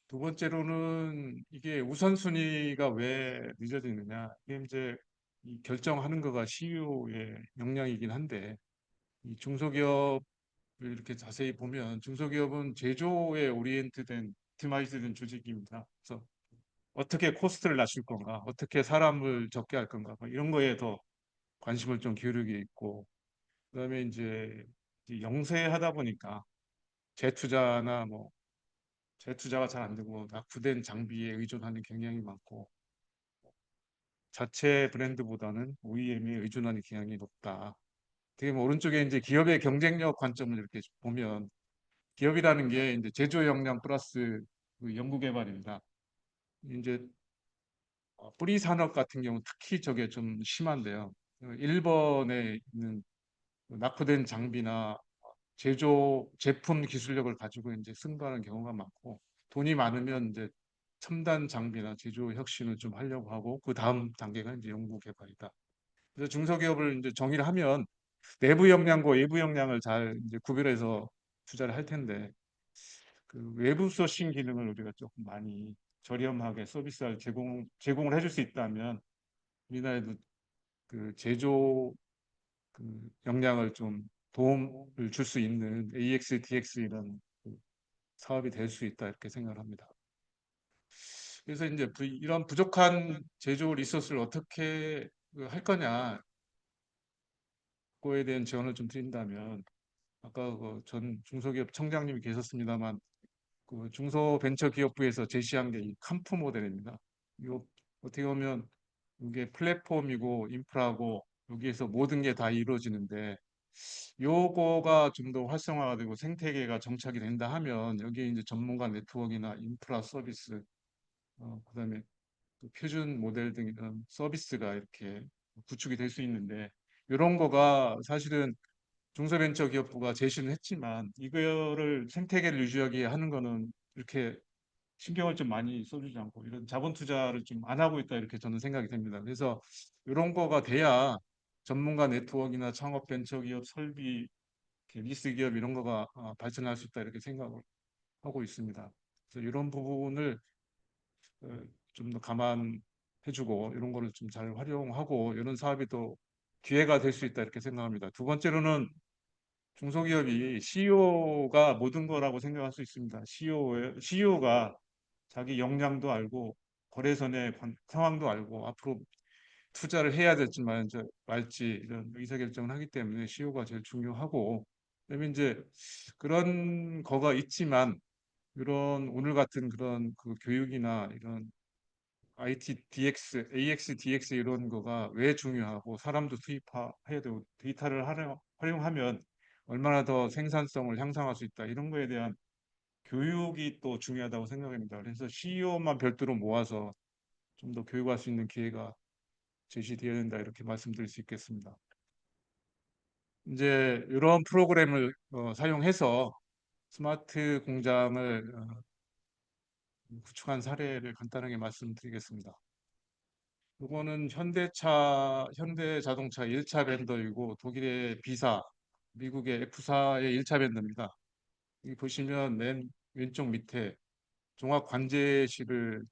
두 번째로는 이게 우선순위가 왜 늦어지느냐 이게 이제 이 결정하는 거가 CEO의 역량이긴 한데 이 중소기업을 이렇게 자세히 보면 중소기업은 제조에 오리엔트된 옵티마이즈된 조직입니다. 그래서 어떻게 코스트를 낮출 건가, 어떻게 사람을 적게 할 건가, 뭐 이런 거에 더 관심을 좀 기울이게 있고, 그다음에 이제 영세하다 보니까 재투자나 뭐 재투자가 잘 안 되고 낙후된 장비에 의존하는 경향이 많고, 자체 브랜드보다는 OEM에 의존하는 경향이 높다. 되게 뭐 오른쪽에 이제 기업의 경쟁력 관점을 이렇게 보면 기업이라는 게 이제 제조 역량 플러스 그 연구개발입니다. 이제 뿌리 산업 같은 경우 특히 저게 좀 심한데요. 일본에 있는 낙후된 장비나 제조 제품 기술력을 가지고 이제 승부하는 경우가 많고 돈이 많으면 이제 첨단 장비나 제조 혁신을 좀 하려고 하고 그 다음 단계가 이제 연구 개발이다. 그래서 중소기업을 이제 정의를 하면 내부 역량과 외부 역량을 잘 이제 구별해서 투자를 할 텐데 그 외부 소싱 기능을 우리가 조금 많이 저렴하게 서비스를 제공을 해줄 수 있다면 우리나라에도 그 제조 그 역량을 좀 도움을 줄 수 있는 AX, DX 이런 그 사업이 될 수 있다 이렇게 생각을 합니다. 그래서 이제 이런 부족한 제조 리소스를 어떻게 그할 거냐 그거에 대한 지원을 좀 드린다면 아까 그 전 중소기업 청장님이 계셨습니다만 그 중소벤처기업부에서 제시한 게 이 칸프 모델입니다. 이 어떻게 보면 이게 플랫폼이고 인프라고 여기에서 모든 게 다 이루어지는데 요거가 좀 더 활성화가 되고 생태계가 정착이 된다 하면 여기에 이제 전문가 네트워크나 인프라 서비스 그다음에 그 표준 모델 등 이런 서비스가 이렇게 구축이 될 수 있는데 이런 거가 사실은 중소벤처기업부가 제시는 했지만 이거를 생태계를 유지하게 하는 거는 이렇게 신경을 좀 많이 써주지 않고 이런 자본 투자를 좀 안 하고 있다 이렇게 저는 생각이 됩니다. 그래서 이런 거가 돼야 전문가 네트워크나 창업 벤처기업 설비 리스 기업 이런 거가 발전할 수 있다 이렇게 생각을 하고 있습니다. 그래서 이런 부분을 좀 더 감안해주고 이런 거를 좀 잘 활용하고 이런 사업이 또 기회가 될 수 있다 이렇게 생각합니다. 두 번째로는 중소기업이 CEO가 모든 거라고 생각할 수 있습니다. CEO가 자기 역량도 알고 거래선의 상황도 알고 앞으로 투자를 해야 될지 말지 이런 의사결정을 하기 때문에 CEO가 제일 중요하고 그다음에 이제 그런 거가 있지만 이런 오늘 같은 그런 그 교육이나 이런 IT DX, AX, DX 이런 거가 왜 중요하고 사람도 투입해야 되고 데이터를 활용하면 얼마나 더 생산성을 향상할 수 있다 이런 거에 대한 교육이 또 중요하다고 생각합니다. 그래서 CEO만 별도로 모아서 좀 더 교육할 수 있는 기회가 제시되어야 된다 이렇게 말씀드릴 수 있겠습니다. 이제 이런 프로그램을 사용해서 스마트 공장을 구축한 사례를 간단하게 말씀드리겠습니다. 이거는 현대자동차 1차 벤더이고 독일의 B사, 미국의 F사의 1차 벤더입니다. 여기 보시면 맨 왼쪽 밑에 종합 관제실을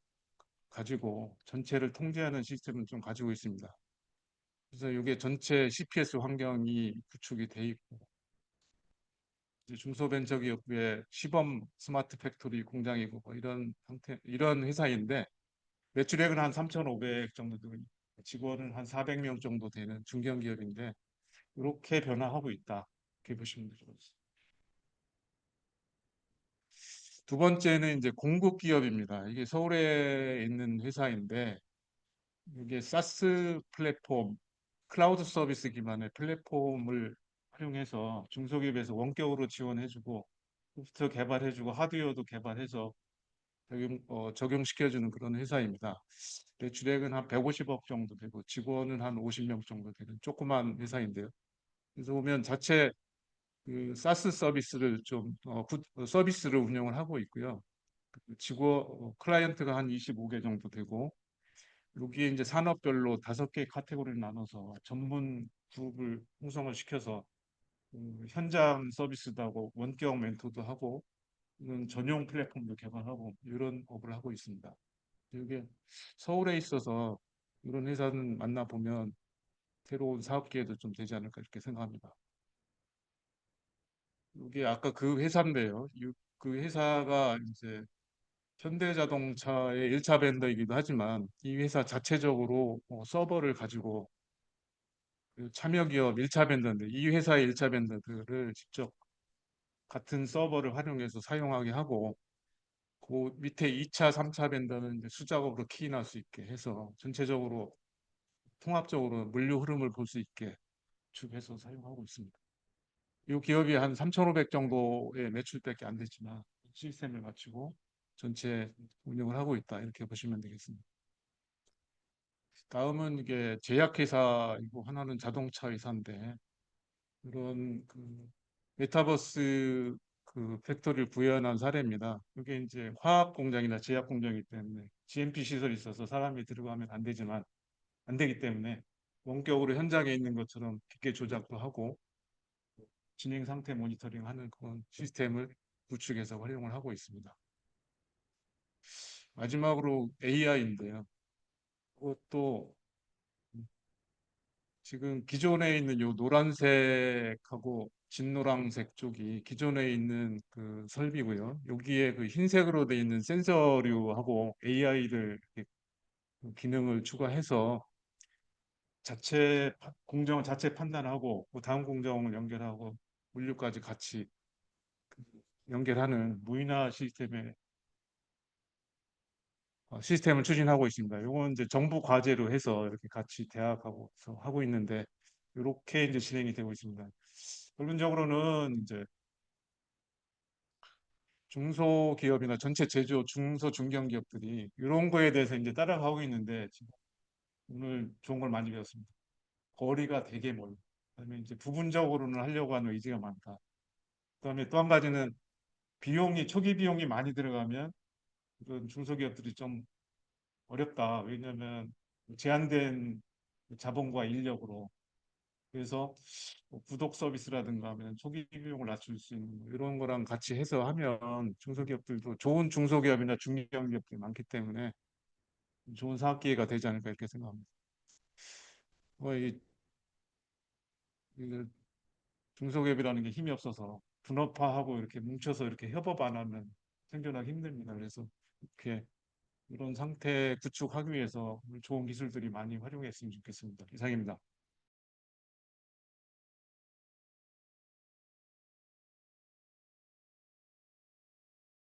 가지고 전체를 통제하는 시스템을 좀 가지고 있습니다. 그래서 이게 전체 CPS 환경이 구축이 돼 있고 이제 중소벤처기업의 시범 스마트 팩토리 공장이고 뭐 이런 형태 이런 회사인데 매출액은 한 3,500 정도 되고 직원은 한 400명 정도 되는 중견기업인데 이렇게 변화하고 있다. 이렇게 보시면 되죠. 두 번째는 이제 공급 기업입니다. 이게 서울에 있는 회사인데 이게 사스 플랫폼, 클라우드 서비스 기반의 플랫폼을 활용해서 중소기업에서 원격으로 지원해주고 소프트웨어 개발해주고 하드웨어도 개발해서 적용시켜주는 그런 회사입니다. 매출액은 한 150억 정도 되고 직원은 한 50명 정도 되는 조그만 회사인데요. 그래서 보면 자체 그 사스 서비스를 서비스를 운영을 하고 있고요. 클라이언트가 한 25개 정도 되고 여기에 이제 산업별로 5개 카테고리를 나눠서 전문 그룹을 형성을 시켜서 현장 서비스도 하고 원격 멘토도 하고 이런 전용 플랫폼도 개발하고 이런 업을 하고 있습니다. 이게 서울에 있어서 이런 회사는 만나보면 새로운 사업 기회도 좀 되지 않을까 이렇게 생각합니다. 이게 아까 그 회사인데요. 그 회사가 이제 현대자동차의 1차 벤더이기도 하지만 이 회사 자체적으로 서버를 가지고 그 참여 기업 1차 벤더인데 이 회사의 1차 벤더들을 직접 같은 서버를 활용해서 사용하게 하고 그 밑에 2차, 3차 벤더는 이제 수작업으로 키인할 수 있게 해서 전체적으로 통합적으로 물류 흐름을 볼 수 있게 구축해서 사용하고 있습니다. 이 기업이 한 3,500 정도의 매출밖에 안 되지만 시스템을 갖추고 전체 운영을 하고 있다 이렇게 보시면 되겠습니다. 다음은 이게 제약회사이고 하나는 자동차 회사인데 이런 그 메타버스 그 팩토리를 구현한 사례입니다. 이게 이제 화학 공장이나 제약 공장이기 때문에 GMP 시설이 있어서 사람이 들어가면 안 되지만 안 되기 때문에 원격으로 현장에 있는 것처럼 기계 조작도 하고 진행 상태 모니터링하는 그런 시스템을 구축해서 활용을 하고 있습니다. 마지막으로 AI인데요. 그것도 지금 기존에 있는 요 노란색하고 진노란색 쪽이 기존에 있는 그 설비고요. 여기에 그 흰색으로 되어 있는 센서류하고 AI를 기능을 추가해서 공정을 자체 판단하고 그 다음 공정을 연결하고 물류까지 같이 연결하는 무인화 시스템을 추진하고 있습니다. 이건 이제 정부 과제로 해서 이렇게 같이 대학하고 하고 있는데 이렇게 이제 진행이 되고 있습니다. 결론적으로는 이제 중소기업이나 전체 제조 중소 중견기업들이 이런 거에 대해서 이제 따라가고 있는데 지금 오늘 좋은 걸 많이 배웠습니다. 거리가 되게 멀고 그다음에 이제 부분적으로는 하려고 하는 의지가 많다. 그다음에 또 한 가지는 초기 비용이 많이 들어가면 이런 중소기업들이 좀 어렵다. 왜냐하면 제한된 자본과 인력으로 그래서 뭐 구독 서비스라든가 하면 초기 비용을 낮출 수 있는 뭐 이런 거랑 같이 해서 하면 중소기업들도 좋은 중소기업이나 중견기업들이 많기 때문에 좋은 사업 기회가 되지 않을까 이렇게 생각합니다. 뭐 이 중소기업이라는 게 힘이 없어서 분업화하고 이렇게 뭉쳐서 이렇게 협업 안 하면 생존하기 힘듭니다. 그래서 이렇게 이런 상태 구축하기 위해서 좋은 기술들이 많이 활용했으면 좋겠습니다. 이상입니다.